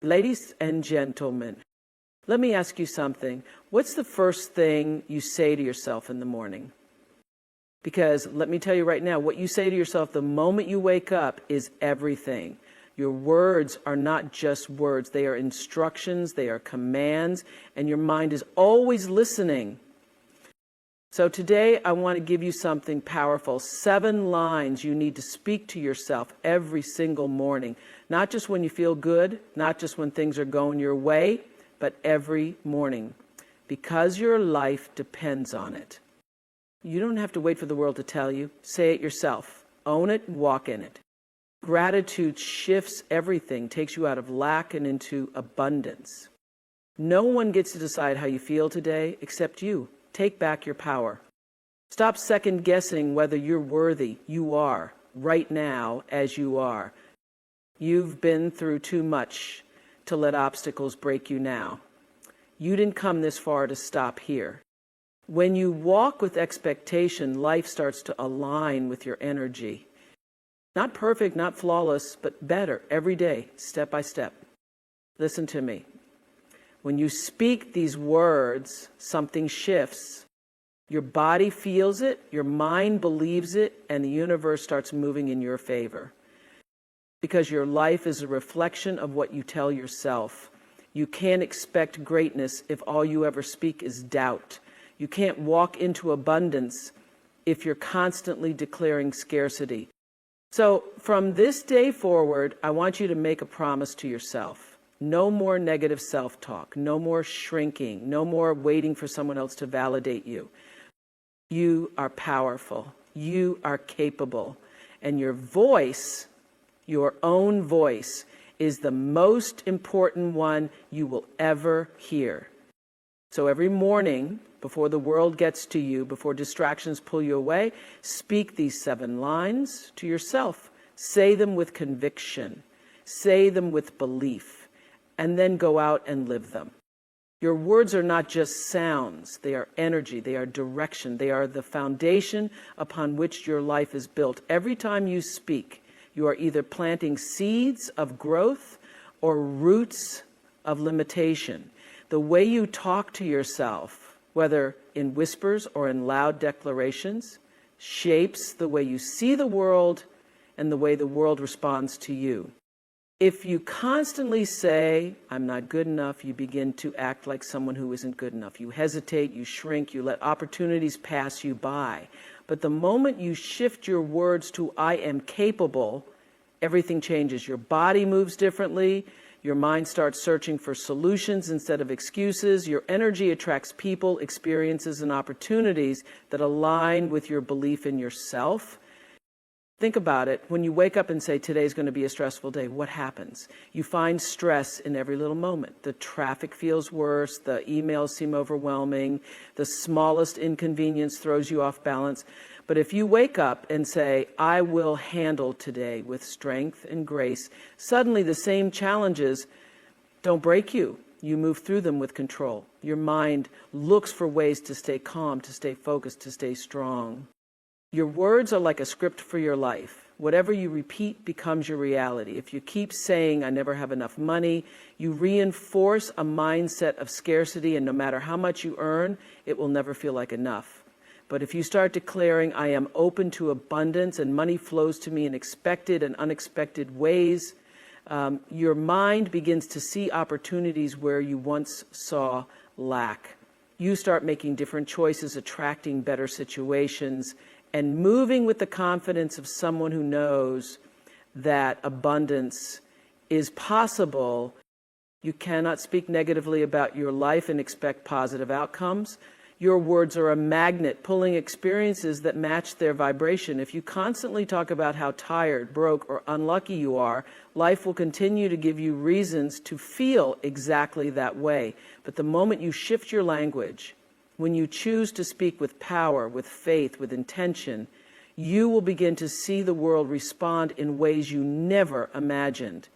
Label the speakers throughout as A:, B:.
A: Ladies and gentlemen, let me ask you something. What's the first thing you say to yourself in the morning? Because let me tell you right now, what you say to yourself the moment you wake up is everything. Your words are not just words. They are instructions, they are commands, and your mind is always listening. So today I want to give you something powerful. 7 lines you need to speak to yourself every single morning. Not just when you feel good, not just when things are going your way, but every morning. Because your life depends on it. You don't have to wait for the world to tell you. Say it yourself. Own it and walk in it. Gratitude shifts everything, takes you out of lack and into abundance. No one gets to decide how you feel today except you. Take back your power. Stop second guessing whether you're worthy. You are, right now, as you are. You've been through too much to let obstacles break you now. You didn't come this far to stop here. When you walk with expectation, life starts to align with your energy. Not perfect, not flawless, but better every day, step by step. Listen to me. When you speak these words, something shifts. Your body feels it, your mind believes it, and the universe starts moving in your favor. Because your life is a reflection of what you tell yourself. You can't expect greatness if all you ever speak is doubt. You can't walk into abundance if you're constantly declaring scarcity. So from this day forward, I want you to make a promise to yourself. No more negative self-talk, no more shrinking, no more waiting for someone else to validate you. You are powerful, you are capable, and your voice, your own voice, is the most important one you will ever hear. So every morning, before the world gets to you, before distractions pull you away, speak these 7 lines to yourself. Say them with conviction, say them with belief. And then go out and live them. Your words are not just sounds, they are energy, they are direction, they are the foundation upon which your life is built. Every time you speak, you are either planting seeds of growth or roots of limitation. The way you talk to yourself, whether in whispers or in loud declarations, shapes the way you see the world and the way the world responds to you. If you constantly say, I'm not good enough, you begin to act like someone who isn't good enough. You hesitate, you shrink, you let opportunities pass you by. But the moment you shift your words to, I am capable, everything changes. Your body moves differently. Your mind starts searching for solutions instead of excuses. Your energy attracts people, experiences, and opportunities that align with your belief in yourself. Think about it. When you wake up and say, today's going to be a stressful day, what happens? You find stress in every little moment. The traffic feels worse. The emails seem overwhelming. The smallest inconvenience throws you off balance. But if you wake up and say, I will handle today with strength and grace, suddenly the same challenges don't break you. You move through them with control. Your mind looks for ways to stay calm, to stay focused, to stay strong. Your words are like a script for your life. Whatever you repeat becomes your reality. If you keep saying, I never have enough money, you reinforce a mindset of scarcity, and no matter how much you earn, it will never feel like enough. But if you start declaring, I am open to abundance and money flows to me in expected and unexpected ways, your mind begins to see opportunities where you once saw lack. You start making different choices, attracting better situations, and moving with the confidence of someone who knows that abundance is possible. You cannot speak negatively about your life and expect positive outcomes. Your words are a magnet pulling experiences that match their vibration. If you constantly talk about how tired, broke, or unlucky you are, life will continue to give you reasons to feel exactly that way. But the moment you shift your language, when you choose to speak with power, with faith, with intention, you will begin to see the world respond in ways you never imagined.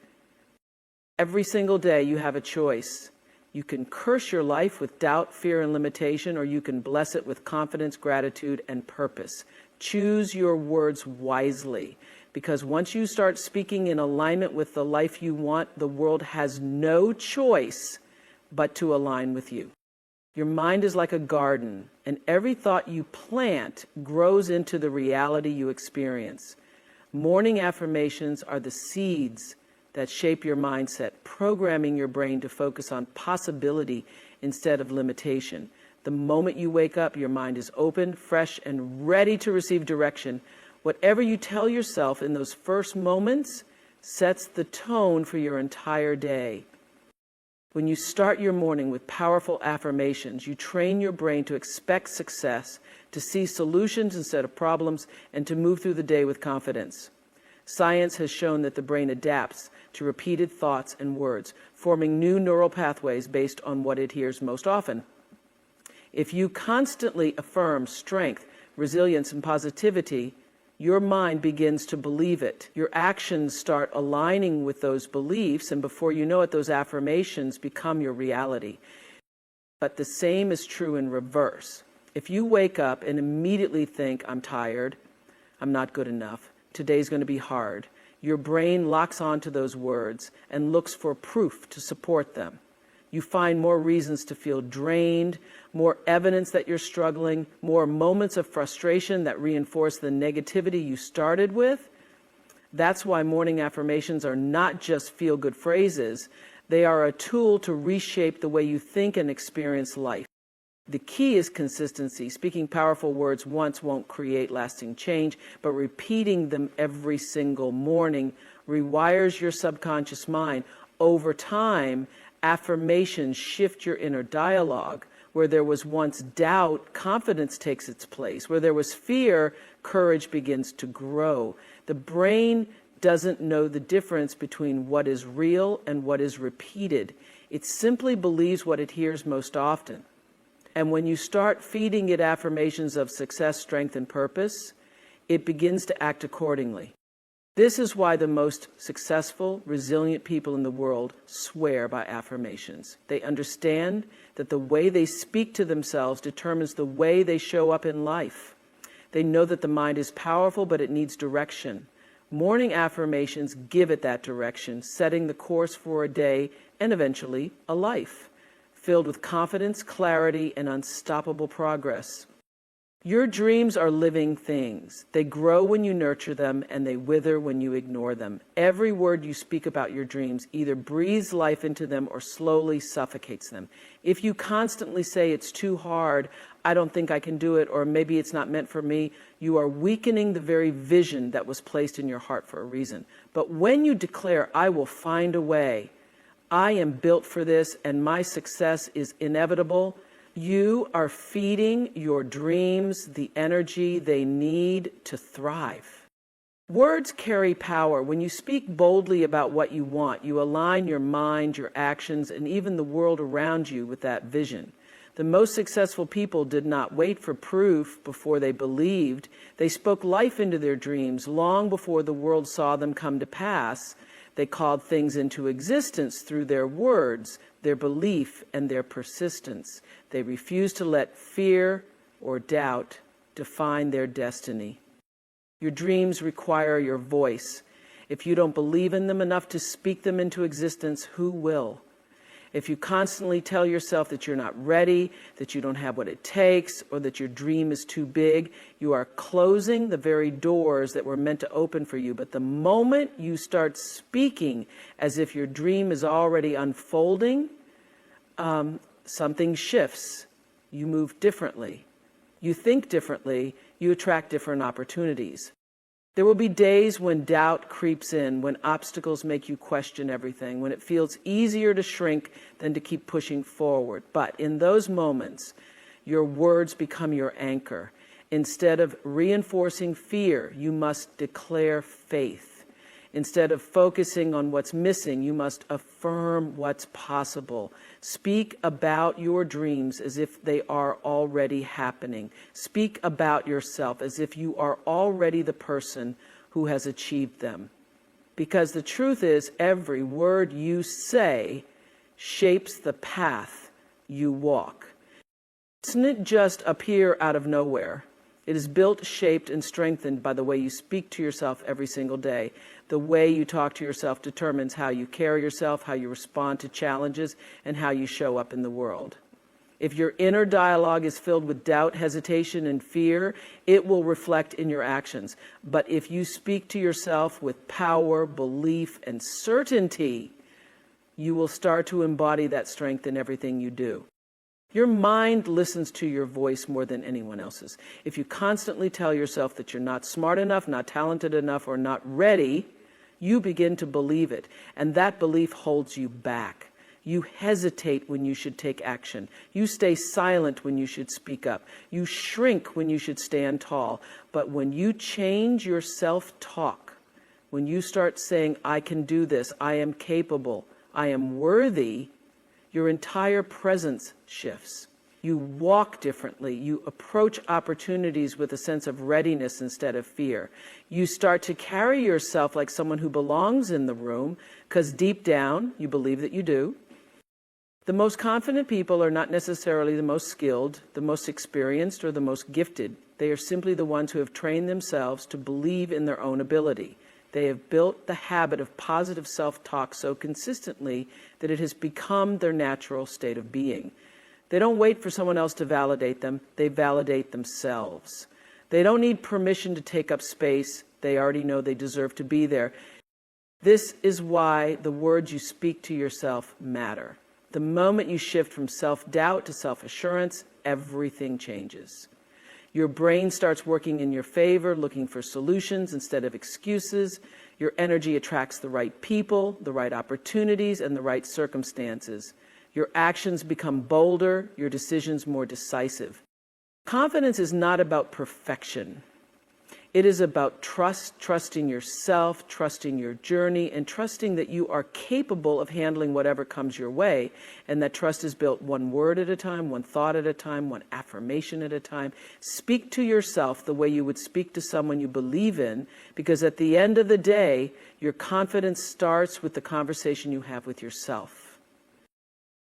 A: Every single day you have a choice. You can curse your life with doubt, fear, and limitation, or you can bless it with confidence, gratitude, and purpose. Choose your words wisely. Because once you start speaking in alignment with the life you want, the world has no choice but to align with you. Your mind is like a garden, and every thought you plant grows into the reality you experience. Morning affirmations are the seeds that shape your mindset, programming your brain to focus on possibility instead of limitation. The moment you wake up, your mind is open, fresh, and ready to receive direction. Whatever you tell yourself in those first moments sets the tone for your entire day. When you start your morning with powerful affirmations, you train your brain to expect success, to see solutions instead of problems, and to move through the day with confidence. Science has shown that the brain adapts to repeated thoughts and words, forming new neural pathways based on what it hears most often. If you constantly affirm strength, resilience, and positivity, your mind begins to believe it. Your actions start aligning with those beliefs, and before you know it, those affirmations become your reality. But the same is true in reverse. If you wake up and immediately think, I'm tired, I'm not good enough, today's going to be hard, your brain locks onto those words and looks for proof to support them. You find more reasons to feel drained, more evidence that you're struggling, more moments of frustration that reinforce the negativity you started with. That's why morning affirmations are not just feel-good phrases. They are a tool to reshape the way you think and experience life. The key is consistency. Speaking powerful words once won't create lasting change, but repeating them every single morning rewires your subconscious mind. Over time, affirmations shift your inner dialogue. Where there was once doubt, confidence takes its place. Where there was fear, courage begins to grow. The brain doesn't know the difference between what is real and what is repeated. It simply believes what it hears most often. And when you start feeding it affirmations of success, strength, and purpose, it begins to act accordingly. This is why the most successful, resilient people in the world swear by affirmations. They understand that the way they speak to themselves determines the way they show up in life. They know that the mind is powerful, but it needs direction. Morning affirmations give it that direction, setting the course for a day and eventually a life, filled with confidence, clarity, and unstoppable progress. Your dreams are living things. They grow when you nurture them, and they wither when you ignore them. Every word you speak about your dreams either breathes life into them or slowly suffocates them. If you constantly say it's too hard, I don't think I can do it, or maybe it's not meant for me, you are weakening the very vision that was placed in your heart for a reason. But when you declare, I will find a way, I am built for this, and my success is inevitable, you are feeding your dreams the energy they need to thrive. Words carry power. When you speak boldly about what you want, you align your mind, your actions, and even the world around you with that vision. The most successful people did not wait for proof before they believed. They spoke life into their dreams long before the world saw them come to pass. They called things into existence through their words, their belief, and their persistence. They refused to let fear or doubt define their destiny. Your dreams require your voice. If you don't believe in them enough to speak them into existence, who will? If you constantly tell yourself that you're not ready, that you don't have what it takes, or that your dream is too big, you are closing the very doors that were meant to open for you. But the moment you start speaking as if your dream is already unfolding, something shifts. You move differently. You think differently. You attract different opportunities. There will be days when doubt creeps in, when obstacles make you question everything, when it feels easier to shrink than to keep pushing forward. But in those moments, your words become your anchor. Instead of reinforcing fear, you must declare faith. Instead of focusing on what's missing, you must affirm what's possible. Speak about your dreams as if they are already happening. Speak about yourself as if you are already the person who has achieved them. Because the truth is, every word you say shapes the path you walk. It doesn't just appear out of nowhere. It is built, shaped, and strengthened by the way you speak to yourself every single day. The way you talk to yourself determines how you carry yourself, how you respond to challenges, and how you show up in the world. If your inner dialogue is filled with doubt, hesitation, and fear, it will reflect in your actions. But if you speak to yourself with power, belief, and certainty, you will start to embody that strength in everything you do. Your mind listens to your voice more than anyone else's. If you constantly tell yourself that you're not smart enough, not talented enough, or not ready, you begin to believe it, and that belief holds you back. You hesitate when you should take action. You stay silent when you should speak up. You shrink when you should stand tall. But when you change your self-talk, when you start saying, I can do this, I am capable, I am worthy, your entire presence shifts. You walk differently. You approach opportunities with a sense of readiness instead of fear. You start to carry yourself like someone who belongs in the room, because deep down, you believe that you do. The most confident people are not necessarily the most skilled, the most experienced, or the most gifted. They are simply the ones who have trained themselves to believe in their own ability. They have built the habit of positive self-talk so consistently that it has become their natural state of being. They don't wait for someone else to validate them. They validate themselves. They don't need permission to take up space. They already know they deserve to be there. This is why the words you speak to yourself matter. The moment you shift from self-doubt to self-assurance, everything changes. Your brain starts working in your favor, looking for solutions instead of excuses. Your energy attracts the right people, the right opportunities, and the right circumstances. Your actions become bolder, your decisions more decisive. Confidence is not about perfection. It is about trust, trusting yourself, trusting your journey, and trusting that you are capable of handling whatever comes your way. And that trust is built one word at a time, one thought at a time, one affirmation at a time. Speak to yourself the way you would speak to someone you believe in, because at the end of the day, your confidence starts with the conversation you have with yourself.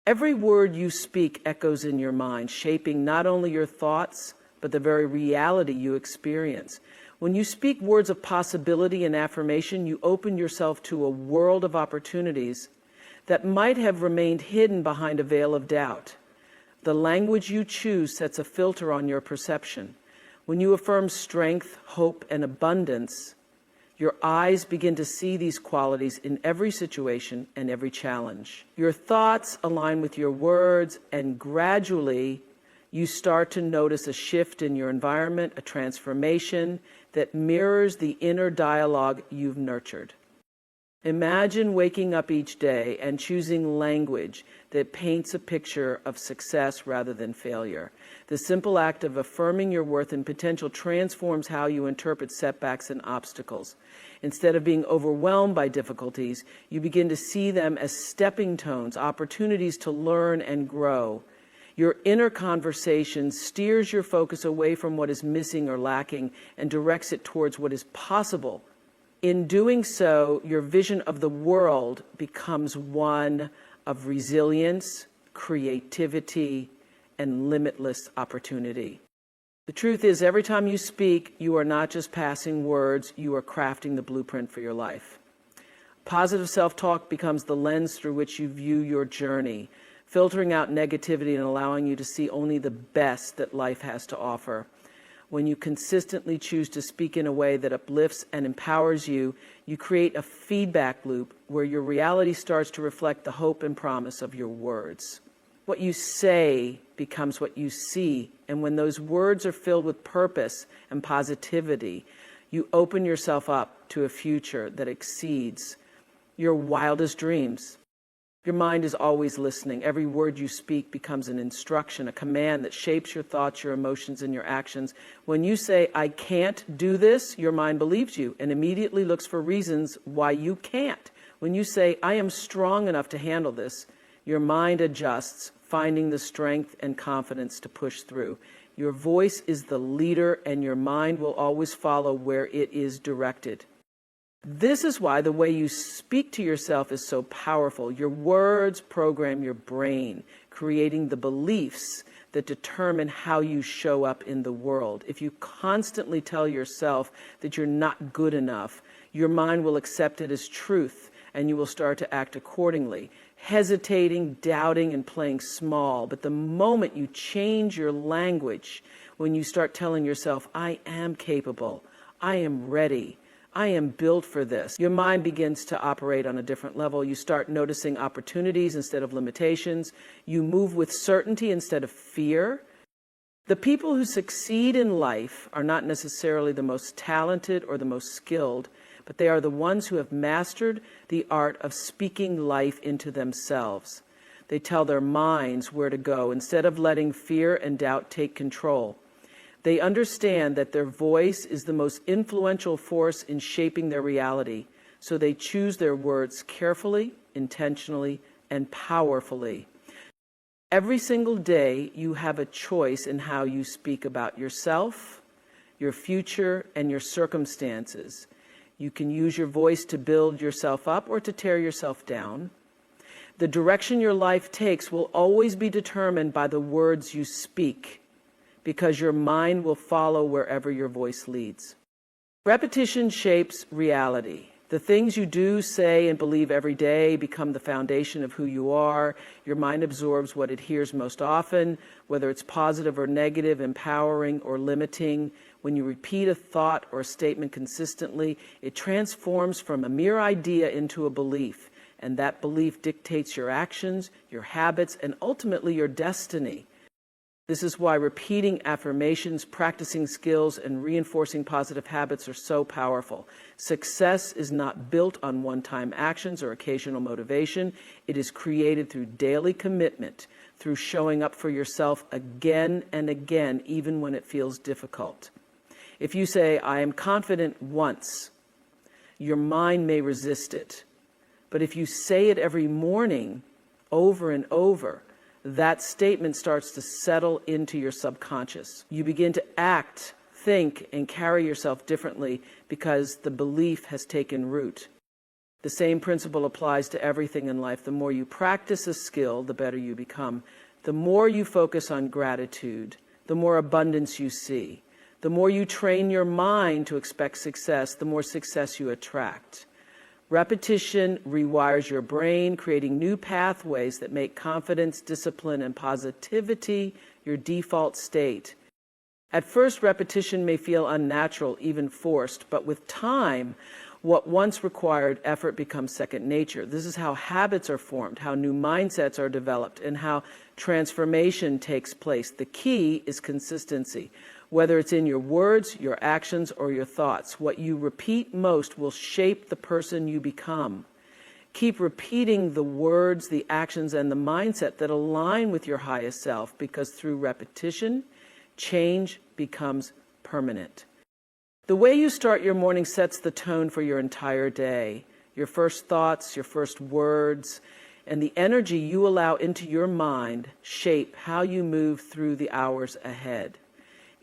A: Every word you speak echoes in your mind, shaping not only your thoughts, but the very reality you experience. When you speak words of possibility and affirmation, you open yourself to a world of opportunities that might have remained hidden behind a veil of doubt. The language you choose sets a filter on your perception. When you affirm strength, hope, and abundance, your eyes begin to see these qualities in every situation and every challenge. Your thoughts align with your words, and gradually you start to notice a shift in your environment, a transformation that mirrors the inner dialogue you've nurtured. Imagine waking up each day and choosing language that paints a picture of success rather than failure. The simple act of affirming your worth and potential transforms how you interpret setbacks and obstacles. Instead of being overwhelmed by difficulties, you begin to see them as stepping stones, opportunities to learn and grow. Your inner conversation steers your focus away from what is missing or lacking and directs it towards what is possible. In doing so, your vision of the world becomes one of resilience, creativity, and limitless opportunity. The truth is, every time you speak, you are not just passing words, you are crafting the blueprint for your life. Positive self-talk becomes the lens through which you view your journey, filtering out negativity and allowing you to see only the best that life has to offer. When you consistently choose to speak in a way that uplifts and empowers you, you create a feedback loop where your reality starts to reflect the hope and promise of your words. What you say becomes what you see, and when those words are filled with purpose and positivity, you open yourself up to a future that exceeds your wildest dreams. Your mind is always listening. Every word you speak becomes an instruction, a command that shapes your thoughts, your emotions, and your actions. When you say, I can't do this, your mind believes you and immediately looks for reasons why you can't. When you say, I am strong enough to handle this, your mind adjusts, finding the strength and confidence to push through. Your voice is the leader, and your mind will always follow where it is directed. This is why the way you speak to yourself is so powerful. Your words program your brain, creating the beliefs that determine how you show up in the world. If you constantly tell yourself that you're not good enough, your mind will accept it as truth, and you will start to act accordingly, hesitating, doubting, and playing small. But the moment you change your language, when you start telling yourself, I am capable, I am ready, I am built for this, your mind begins to operate on a different level. You start noticing opportunities instead of limitations. You move with certainty instead of fear. The people who succeed in life are not necessarily the most talented or the most skilled, but they are the ones who have mastered the art of speaking life into themselves. They tell their minds where to go instead of letting fear and doubt take control. They understand that their voice is the most influential force in shaping their reality, so they choose their words carefully, intentionally, and powerfully. Every single day, you have a choice in how you speak about yourself, your future, and your circumstances. You can use your voice to build yourself up or to tear yourself down. The direction your life takes will always be determined by the words you speak, because your mind will follow wherever your voice leads. Repetition shapes reality. The things you do, say, and believe every day become the foundation of who you are. Your mind absorbs what it hears most often, whether it's positive or negative, empowering or limiting. When you repeat a thought or a statement consistently, it transforms from a mere idea into a belief, and that belief dictates your actions, your habits, and ultimately your destiny. This is why repeating affirmations, practicing skills, and reinforcing positive habits are so powerful. Success is not built on one-time actions or occasional motivation. It is created through daily commitment, through showing up for yourself again and again, even when it feels difficult. If you say, I am confident once, your mind may resist it. But if you say it every morning, over and over, that statement starts to settle into your subconscious. You begin to act, think, and carry yourself differently because the belief has taken root. The same principle applies to everything in life. The more you practice a skill, the better you become. The more you focus on gratitude, the more abundance you see. The more you train your mind to expect success, the more success you attract. Repetition rewires your brain, creating new pathways that make confidence, discipline, and positivity your default state. At first, repetition may feel unnatural, even forced, but with time, what once required effort becomes second nature. This is how habits are formed, how new mindsets are developed, and how transformation takes place. The key is consistency. Whether it's in your words, your actions, or your thoughts, what you repeat most will shape the person you become. Keep repeating the words, the actions, and the mindset that align with your highest self, because through repetition, change becomes permanent. The way you start your morning sets the tone for your entire day. Your first thoughts, your first words, and the energy you allow into your mind shape how you move through the hours ahead.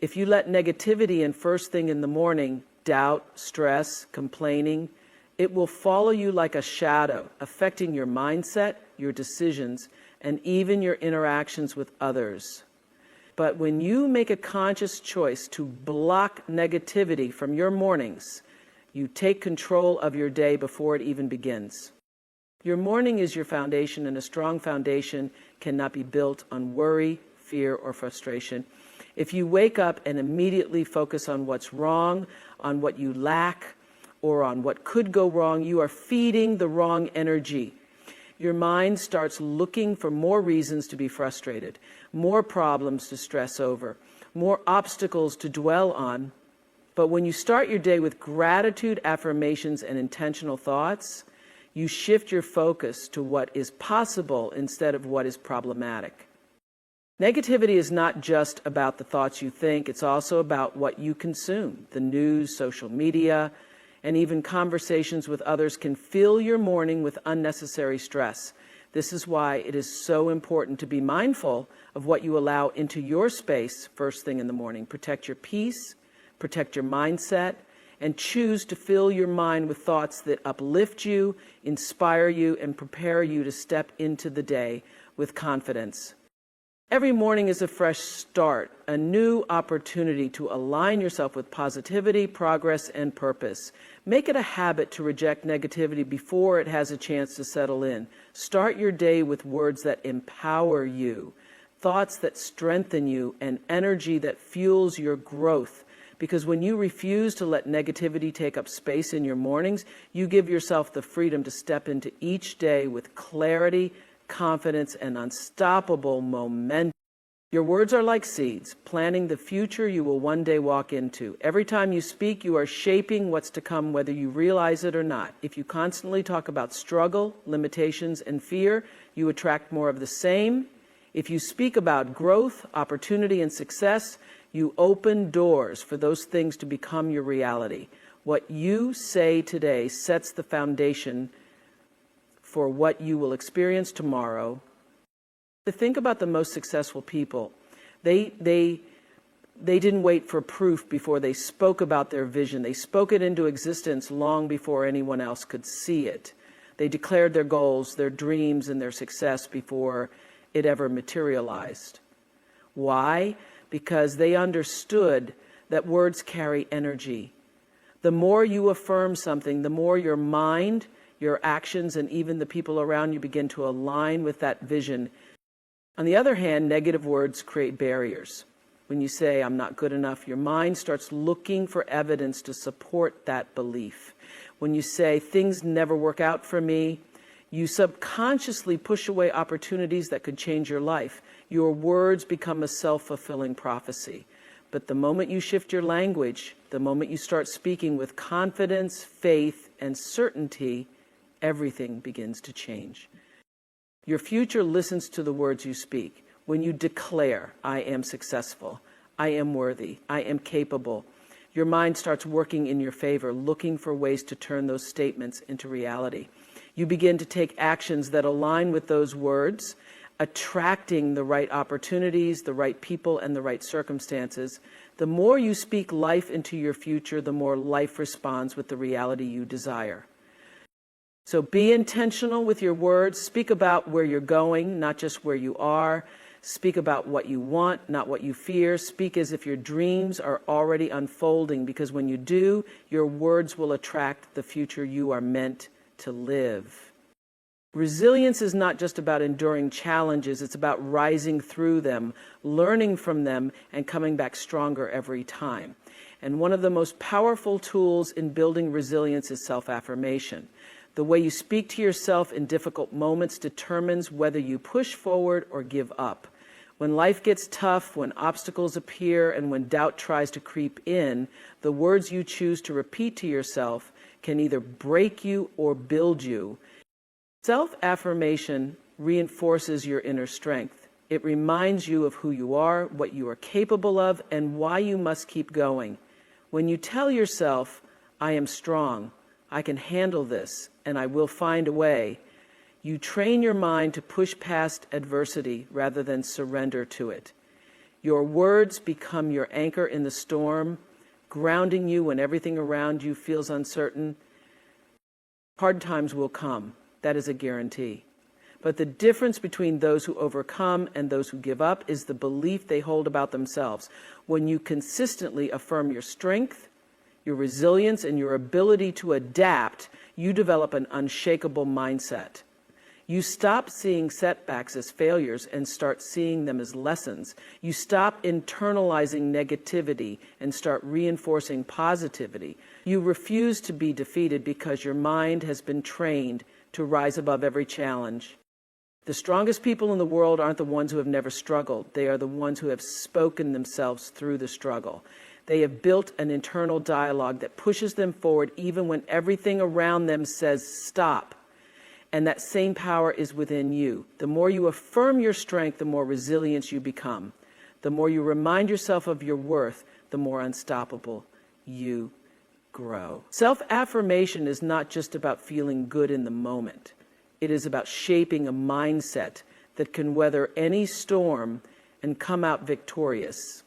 A: If you let negativity in first thing in the morning, doubt, stress, complaining, it will follow you like a shadow, affecting your mindset, your decisions, and even your interactions with others. But when you make a conscious choice to block negativity from your mornings, you take control of your day before it even begins. Your morning is your foundation, and a strong foundation cannot be built on worry, fear, or frustration. If you wake up and immediately focus on what's wrong, on what you lack, or on what could go wrong, you are feeding the wrong energy. Your mind starts looking for more reasons to be frustrated, more problems to stress over, more obstacles to dwell on. But when you start your day with gratitude, affirmations, and intentional thoughts, you shift your focus to what is possible instead of what is problematic. Negativity is not just about the thoughts you think, it's also about what you consume. The news, social media, and even conversations with others can fill your morning with unnecessary stress. This is why it is so important to be mindful of what you allow into your space first thing in the morning. Protect your peace, protect your mindset, and choose to fill your mind with thoughts that uplift you, inspire you, and prepare you to step into the day with confidence. Every morning is a fresh start, a new opportunity to align yourself with positivity, progress, and purpose. Make it a habit to reject negativity before it has a chance to settle in. Start your day with words that empower you, thoughts that strengthen you, and energy that fuels your growth. Because when you refuse to let negativity take up space in your mornings, you give yourself the freedom to step into each day with clarity, confidence, and unstoppable momentum. Your words are like seeds, planting the future you will one day walk into. Every time you speak, you are shaping what's to come, whether you realize it or not. If you constantly talk about struggle, limitations, and fear, you attract more of the same. If you speak about growth, opportunity, and success, you open doors for those things to become your reality. What you say today sets the foundation for what you will experience tomorrow. To think about the most successful people, they didn't wait for proof before they spoke about their vision. They spoke it into existence long before anyone else could see it. They declared their goals, their dreams, and their success before it ever materialized. Why? Because they understood that words carry energy. The more you affirm something, the more your mind, your actions, and even the people around you begin to align with that vision. On the other hand, negative words create barriers. When you say, I'm not good enough, your mind starts looking for evidence to support that belief. When you say, things never work out for me, you subconsciously push away opportunities that could change your life. Your words become a self-fulfilling prophecy. But the moment you shift your language, the moment you start speaking with confidence, faith, and certainty, everything begins to change. Your future listens to the words you speak. When you declare, I am successful, I am worthy, I am capable, your mind starts working in your favor, looking for ways to turn those statements into reality. You begin to take actions that align with those words, attracting the right opportunities, the right people, and the right circumstances. The more you speak life into your future, the more life responds with the reality you desire. So be intentional with your words. Speak about where you're going, not just where you are. Speak about what you want, not what you fear. Speak as if your dreams are already unfolding, because when you do, your words will attract the future you are meant to live. Resilience is not just about enduring challenges, it's about rising through them, learning from them, and coming back stronger every time. And one of the most powerful tools in building resilience is self-affirmation. The way you speak to yourself in difficult moments determines whether you push forward or give up. When life gets tough, when obstacles appear, and when doubt tries to creep in, the words you choose to repeat to yourself can either break you or build you. Self-affirmation reinforces your inner strength. It reminds you of who you are, what you are capable of, and why you must keep going. When you tell yourself, I am strong, I can handle this, and I will find a way, you train your mind to push past adversity rather than surrender to it. Your words become your anchor in the storm, grounding you when everything around you feels uncertain. Hard times will come. That is a guarantee. But the difference between those who overcome and those who give up is the belief they hold about themselves. When you consistently affirm your strength, your resilience, and your ability to adapt, you develop an unshakable mindset. You stop seeing setbacks as failures and start seeing them as lessons. You stop internalizing negativity and start reinforcing positivity. You refuse to be defeated because your mind has been trained to rise above every challenge. The strongest people in the world aren't the ones who have never struggled. They are the ones who have spoken themselves through the struggle. They have built an internal dialogue that pushes them forward even when everything around them says stop. And that same power is within you. The more you affirm your strength, the more resilient you become. The more you remind yourself of your worth, the more unstoppable you grow. Self-affirmation is not just about feeling good in the moment. It is about shaping a mindset that can weather any storm and come out victorious.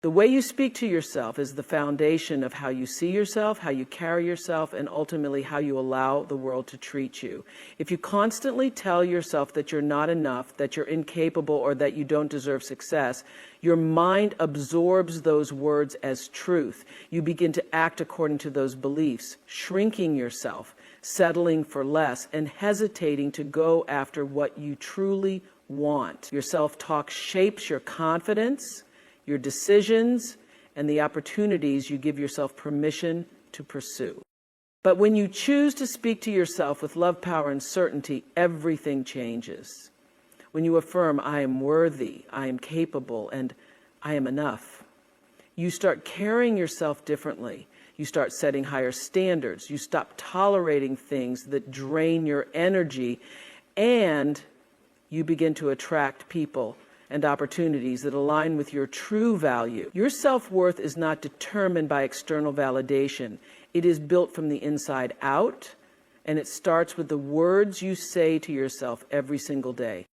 A: The way you speak to yourself is the foundation of how you see yourself, how you carry yourself, and ultimately how you allow the world to treat you. If you constantly tell yourself that you're not enough, that you're incapable, or that you don't deserve success, your mind absorbs those words as truth. You begin to act according to those beliefs, shrinking yourself, settling for less, and hesitating to go after what you truly want. Your self-talk shapes your confidence, your decisions, and the opportunities you give yourself permission to pursue. But when you choose to speak to yourself with love, power, and certainty, everything changes. When you affirm, I am worthy, I am capable, and I am enough, you start carrying yourself differently. You start setting higher standards. You stop tolerating things that drain your energy, and you begin to attract people and opportunities that align with your true value. Your self-worth is not determined by external validation. It is built from the inside out, and it starts with the words you say to yourself every single day.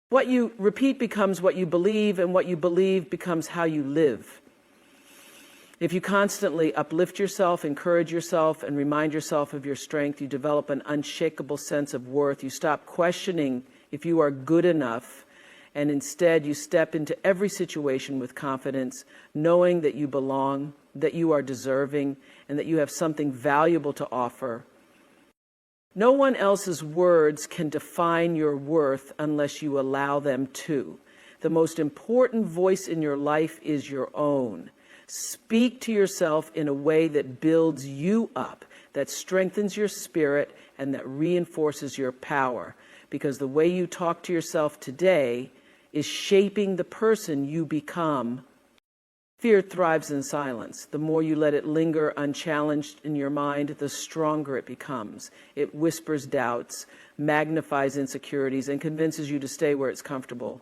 A: What you repeat becomes what you believe, and what you believe becomes how you live. If you constantly uplift yourself, encourage yourself, and remind yourself of your strength, you develop an unshakable sense of worth. You stop questioning if you are good enough, and instead you step into every situation with confidence, knowing that you belong, that you are deserving, and that you have something valuable to offer. No one else's words can define your worth unless you allow them to. The most important voice in your life is your own. Speak to yourself in a way that builds you up, that strengthens your spirit, and that reinforces your power. Because the way you talk to yourself today is shaping the person you become. Fear thrives in silence. The more you let it linger unchallenged in your mind, the stronger it becomes. It whispers doubts, magnifies insecurities, and convinces you to stay where it's comfortable.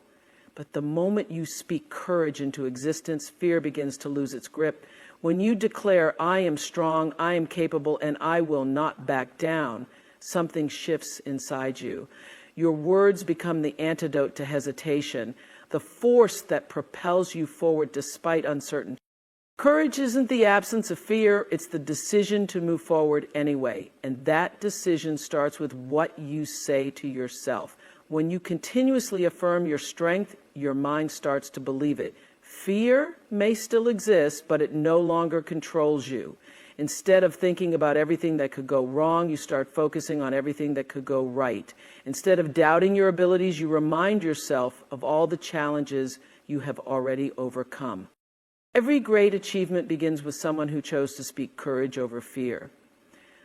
A: But the moment you speak courage into existence, fear begins to lose its grip. When you declare, I am strong, I am capable, and I will not back down, something shifts inside you. Your words become the antidote to hesitation, the force that propels you forward despite uncertainty. Courage isn't the absence of fear, it's the decision to move forward anyway. And that decision starts with what you say to yourself. When you continuously affirm your strength, your mind starts to believe it. Fear may still exist, but it no longer controls you. Instead of thinking about everything that could go wrong, you start focusing on everything that could go right. Instead of doubting your abilities, you remind yourself of all the challenges you have already overcome. Every great achievement begins with someone who chose to speak courage over fear.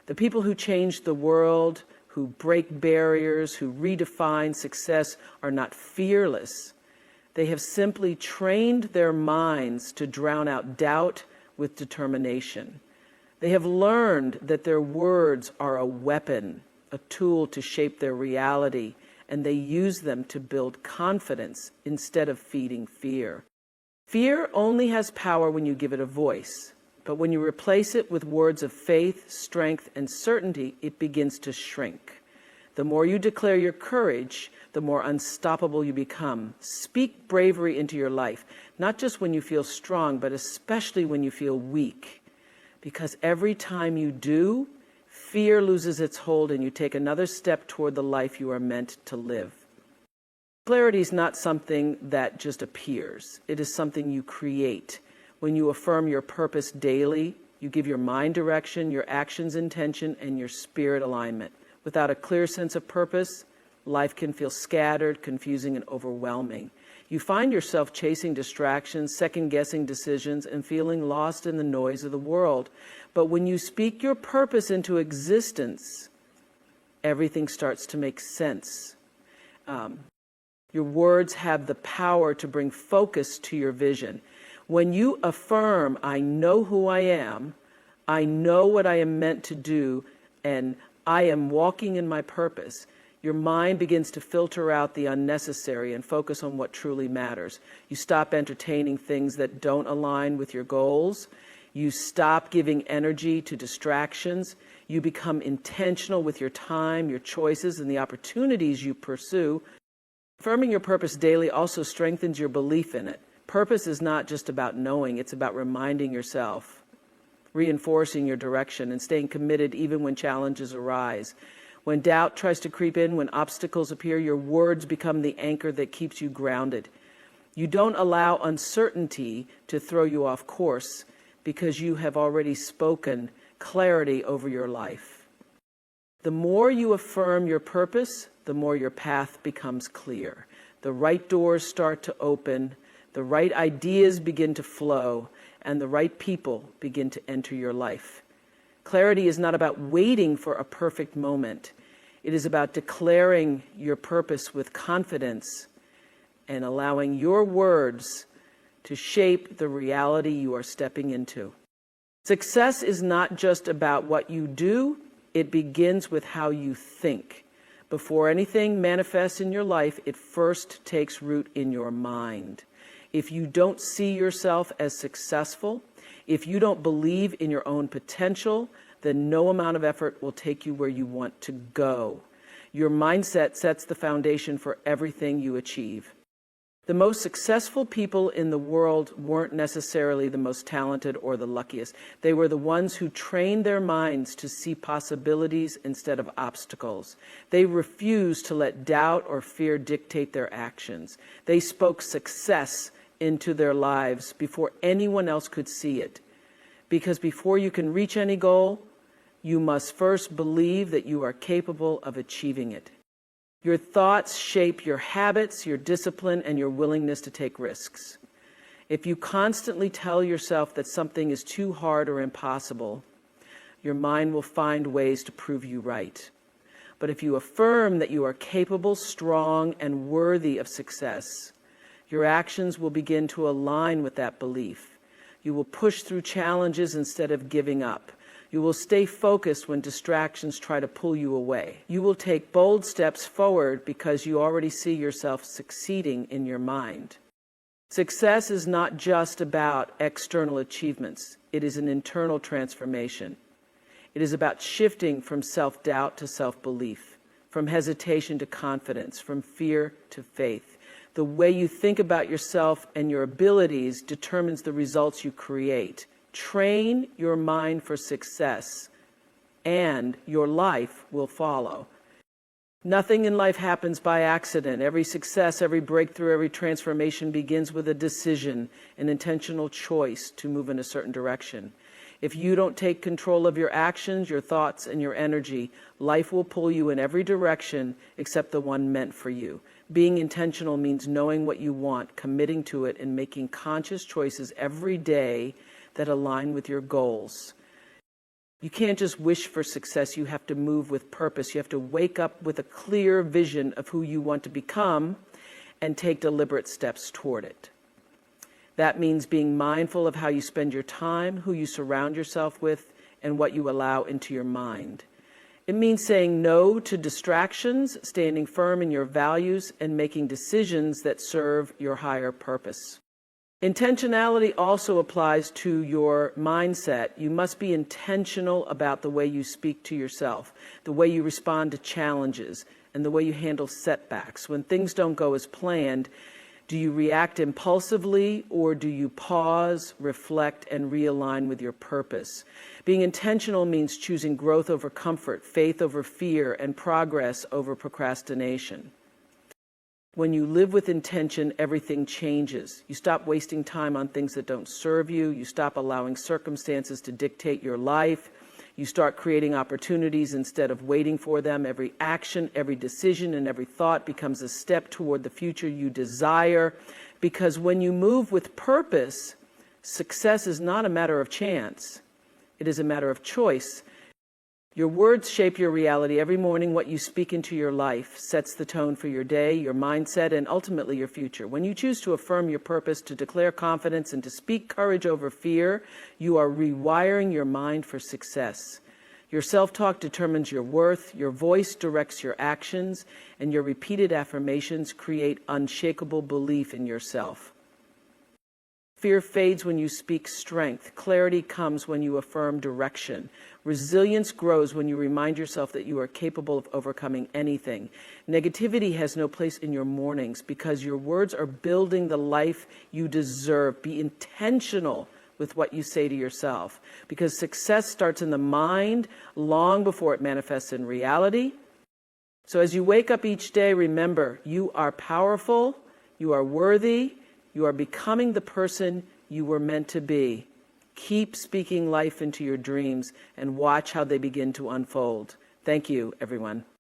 A: The people who changed the world, who break barriers, who redefine success are not fearless. They have simply trained their minds to drown out doubt with determination. They have learned that their words are a weapon, a tool to shape their reality, and they use them to build confidence instead of feeding fear. Fear only has power when you give it a voice, but when you replace it with words of faith, strength, and certainty, it begins to shrink. The more you declare your courage, the more unstoppable you become. Speak bravery into your life, not just when you feel strong, but especially when you feel weak. Because every time you do, fear loses its hold and you take another step toward the life you are meant to live. Clarity is not something that just appears. It is something you create. When you affirm your purpose daily, you give your mind direction, your actions intention, and your spirit alignment. Without a clear sense of purpose, life can feel scattered, confusing, and overwhelming. You find yourself chasing distractions, second-guessing decisions, and feeling lost in the noise of the world. But when you speak your purpose into existence, everything starts to make sense. Your words have the power to bring focus to your vision. When you affirm, I know who I am, I know what I am meant to do, and I am walking in my purpose, your mind begins to filter out the unnecessary and focus on what truly matters. You stop entertaining things that don't align with your goals. You stop giving energy to distractions. You become intentional with your time, your choices, and the opportunities you pursue. Affirming your purpose daily also strengthens your belief in it. Purpose is not just about knowing, it's about reminding yourself, reinforcing your direction, and staying committed even when challenges arise. When doubt tries to creep in, when obstacles appear, your words become the anchor that keeps you grounded. You don't allow uncertainty to throw you off course because you have already spoken clarity over your life. The more you affirm your purpose, the more your path becomes clear. The right doors start to open, the right ideas begin to flow, and the right people begin to enter your life. Clarity is not about waiting for a perfect moment. It is about declaring your purpose with confidence and allowing your words to shape the reality you are stepping into. Success is not just about what you do, it begins with how you think. Before anything manifests in your life, it first takes root in your mind. If you don't see yourself as successful, if you don't believe in your own potential, then no amount of effort will take you where you want to go. Your mindset sets the foundation for everything you achieve. The most successful people in the world weren't necessarily the most talented or the luckiest. They were the ones who trained their minds to see possibilities instead of obstacles. They refused to let doubt or fear dictate their actions. They spoke success into their lives before anyone else could see it. Because before you can reach any goal, you must first believe that you are capable of achieving it. Your thoughts shape your habits, your discipline, and your willingness to take risks. If you constantly tell yourself that something is too hard or impossible, your mind will find ways to prove you right. But if you affirm that you are capable, strong, and worthy of success, your actions will begin to align with that belief. You will push through challenges instead of giving up. You will stay focused when distractions try to pull you away. You will take bold steps forward because you already see yourself succeeding in your mind. Success is not just about external achievements. It is an internal transformation. It is about shifting from self-doubt to self-belief, from hesitation to confidence, from fear to faith. The way you think about yourself and your abilities determines the results you create. Train your mind for success, and your life will follow. Nothing in life happens by accident. Every success, every breakthrough, every transformation begins with a decision, an intentional choice to move in a certain direction. If you don't take control of your actions, your thoughts, and your energy, life will pull you in every direction except the one meant for you. Being intentional means knowing what you want, committing to it, and making conscious choices every day that align with your goals. You can't just wish for success, you have to move with purpose. You have to wake up with a clear vision of who you want to become and take deliberate steps toward it. That means being mindful of how you spend your time, who you surround yourself with, and what you allow into your mind. It means saying no to distractions, standing firm in your values, and making decisions that serve your higher purpose. Intentionality also applies to your mindset. You must be intentional about the way you speak to yourself, the way you respond to challenges, and the way you handle setbacks. When things don't go as planned, do you react impulsively or do you pause, reflect, and realign with your purpose? Being intentional means choosing growth over comfort, faith over fear, and progress over procrastination. When you live with intention, everything changes. You stop wasting time on things that don't serve you. You stop allowing circumstances to dictate your life. You start creating opportunities instead of waiting for them. Every action, every decision, and every thought becomes a step toward the future you desire. Because when you move with purpose, success is not a matter of chance. It is a matter of choice. Your words shape your reality. Every morning, what you speak into your life sets the tone for your day, your mindset, and ultimately your future. When you choose to affirm your purpose, to declare confidence, and to speak courage over fear, you are rewiring your mind for success. Your self-talk determines your worth, your voice directs your actions, and your repeated affirmations create unshakable belief in yourself. Fear fades when you speak strength. Clarity comes when you affirm direction. Resilience grows when you remind yourself that you are capable of overcoming anything. Negativity has no place in your mornings because your words are building the life you deserve. Be intentional with what you say to yourself, because success starts in the mind long before it manifests in reality. So as you wake up each day, remember, you are powerful, you are worthy, you are becoming the person you were meant to be. Keep speaking life into your dreams and watch how they begin to unfold. Thank you, everyone.